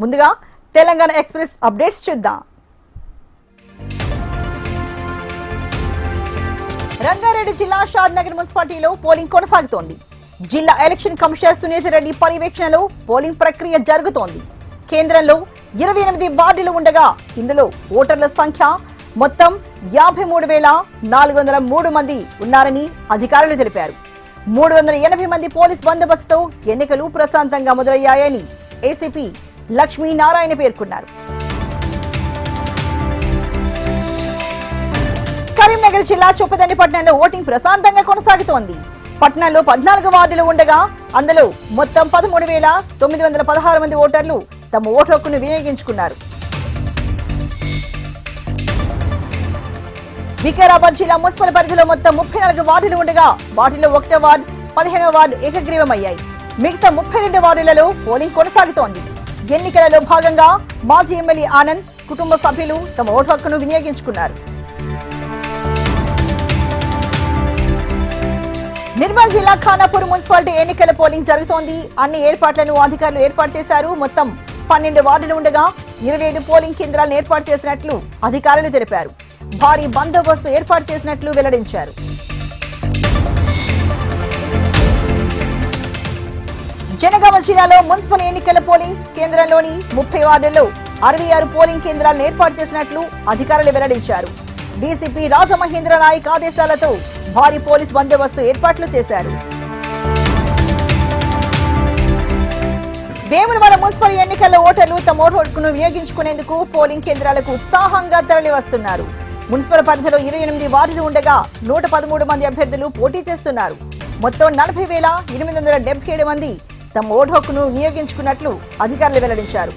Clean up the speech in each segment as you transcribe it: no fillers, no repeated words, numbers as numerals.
ముందుగా Telangana express updates చూద్దాం. రంగారెడ్డి జిల్లా షాద్నగర్ మున్సిపాలిటీలో పోలింగ్ కొనసాగుతోంది. జిల్లా ఎలక్షన్ కమిషనర్ సునీత రెడ్డి పర్యవేక్షణలో పోలింగ్ ప్రక్రియ జరుగుతోంది. కేంద్రంలో 28 వార్డులు ఉండగా ఇందులో ఓటర్ల సంఖ్య మొత్తం 53,403 మంది ఉన్నారని అధికారులు తెలిపారు. 380 మంది పోలీస్ బందోబస్తుతో ఎన్నికలు ప్రశాంతంగా మొదలయ్యాయని ఏసీపీ లక్ష్మీనారాయణ పేర్కొన్నారు. కరీంనగర్ జిల్లా చొప్పదండి పట్టణంలో ఓటింగ్ ప్రశాంతంగా కొనసాగుతోంది. పట్టణంలో 14 వార్డులు ఉండగా అందులో మొత్తం 13,916 మంది ఓటర్లు తమ ఓటు హక్కును వినియోగించుకున్నారు. వికారాబాద్ జిల్లా మున్సిపల్ పరిధిలో మొత్తం 34 వార్డులు ఉండగా వాటిలో 1వ వార్డు 15వ వార్డు ఏకగ్రీవమయ్యాయి. మిగతా 32 వార్డులలో పోలింగ్ కొనసాగుతోంది. ఎన్నికలలో భాగంగా మాజీ ఎమ్మెల్యే ఆనంద్ కుటుంబ సభ్యులు తమ ఓటు హక్కును వినియోగించుకున్నారు. నిర్మల్ జిల్లా ఖానాపూర్ మున్సిపాలిటీ ఎన్నికల పోలింగ్ జరుగుతోంది. అన్ని ఏర్పాట్లను అధికారులు ఏర్పాటు చేశారు. మొత్తం 12 వార్డులు ఉండగా 25 పోలింగ్ కేంద్రాలను ఏర్పాటు చేసినట్లు అధికారులు తెలిపారు. భారీ బందోబస్తు ఏర్పాటు చేసినట్లు వెల్లడించారు. జనగామ జిల్లాలో మున్సిపల్ ఎన్నికల పోలింగ్ కేంద్రంలోని 30 వార్డుల్లో 66 పోలింగ్ కేంద్రాలను ఏర్పాటు చేసినట్లు అధికారులు వెల్లడించారు. డీసీపీ రాజమహేంద్ర నాయక్ ఆదేశాలతో భారీ పోలీస్ బందోబస్తు ఏర్పాట్లు చేశారు. వేములవాడ మున్సిపల్ ఎన్నికల్లో ఓటర్లు తమ ఓటు హక్కును వినియోగించుకునేందుకు పోలింగ్ కేంద్రాలకు ఉత్సాహంగా తరలి వస్తున్నారు. మున్సిపల్ పరిధిలో 28 వార్డులు ఉండగా 113 మంది అభ్యర్థులు పోటీ చేస్తున్నారు. మొత్తం 40,877 మంది తమ ఓటు హక్కును వినియోగించుకున్నట్లు అధికారులు వెల్లడించారు.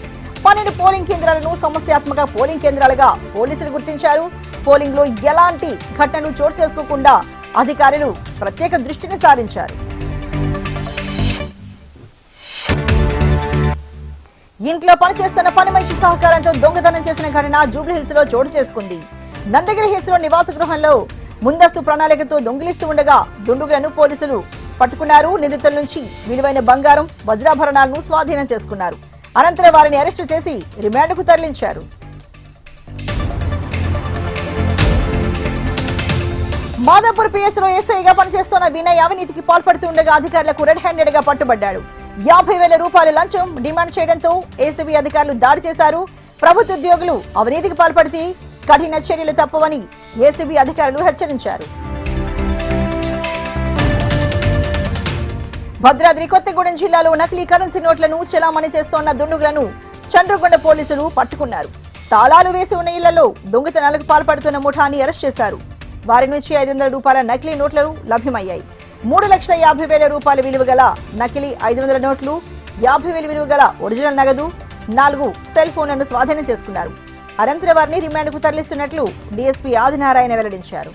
12 పోలింగ్ కేంద్రాలను సమస్యాత్మక పోలింగ్ కేంద్రాలుగా పోలీసులు గుర్తించారు. పోలింగ్ లో ఎలాంటి ఘటనలు చోటు చేసుకోకుండా అధికారులు ప్రత్యేక దృష్టిని సారించారు. ఇంట్లో పనిచేస్తున్న పని మనిషి సహకారంతో దొంగతనం చేసిన ఘటన జూబ్లీహిల్స్ లో చోటు చేసుకుంది. నందగిరి హిల్స్ లో నివాస గృహంలో ముందస్తు ప్రణాళికతో దొంగిలిస్తూ ఉండగా దుండుగులను పోలీసులు పట్టుకున్నారు. నిందితుల నుంచి విలువైన బంగారం, వజ్రాభరణాలను స్వాధీనం చేసుకున్నారు. అనంతరం వారిని అరెస్టు చేసి రిమాండ్కు తరలించారు. మాదాపూర్ పిఎస్లో ఎస్ఐగా పనిచేస్తున్న వినయ్ అవినీతికి పాల్పడుతుండగా అధికారులకు రెడ్ హ్యాండెడ్ గా పట్టుబడ్డాడు. 50,000 రూపాయల లంచం డిమాండ్ చేయడంతో ఏసీబీ అధికారులు దాడి చేశారు. ప్రభుత్వ ఉద్యోగులు అవినీతికి పాల్పడితే కఠిన చర్యలు తప్పవని ఏసీబీ అధికారులు హెచ్చరించారు. భద్రాద్రి కొత్తగూడెం జిల్లాలో నకిలీ కరెన్సీ నోట్లను చెలామణి చేస్తోన్న దుండుగులను చండ్రగొండ పోలీసులు పట్టుకున్నారు. తాళాలు వేసి ఉన్న ఇళ్లలో దొంగతనాలకు పాల్పడుతున్న ముఠాని అరెస్ట్ చేశారు. వారి నుంచి 500 రూపాయల నకిలీ నోట్లు లభ్యమయ్యాయి. 3,50,000 రూపాయల విలువ గల నకిలీ 500 నోట్లు, 50,000 విలువ గల ఒరిజినల్ నగదు, 4 సెల్ ఫోన్లను స్వాధీనం చేసుకున్నారు. అనంతరం వారిని రిమాండ్కు తరలిస్తున్నట్లు డీఎస్పీ ఆదినారాయణ వెల్లడించారు.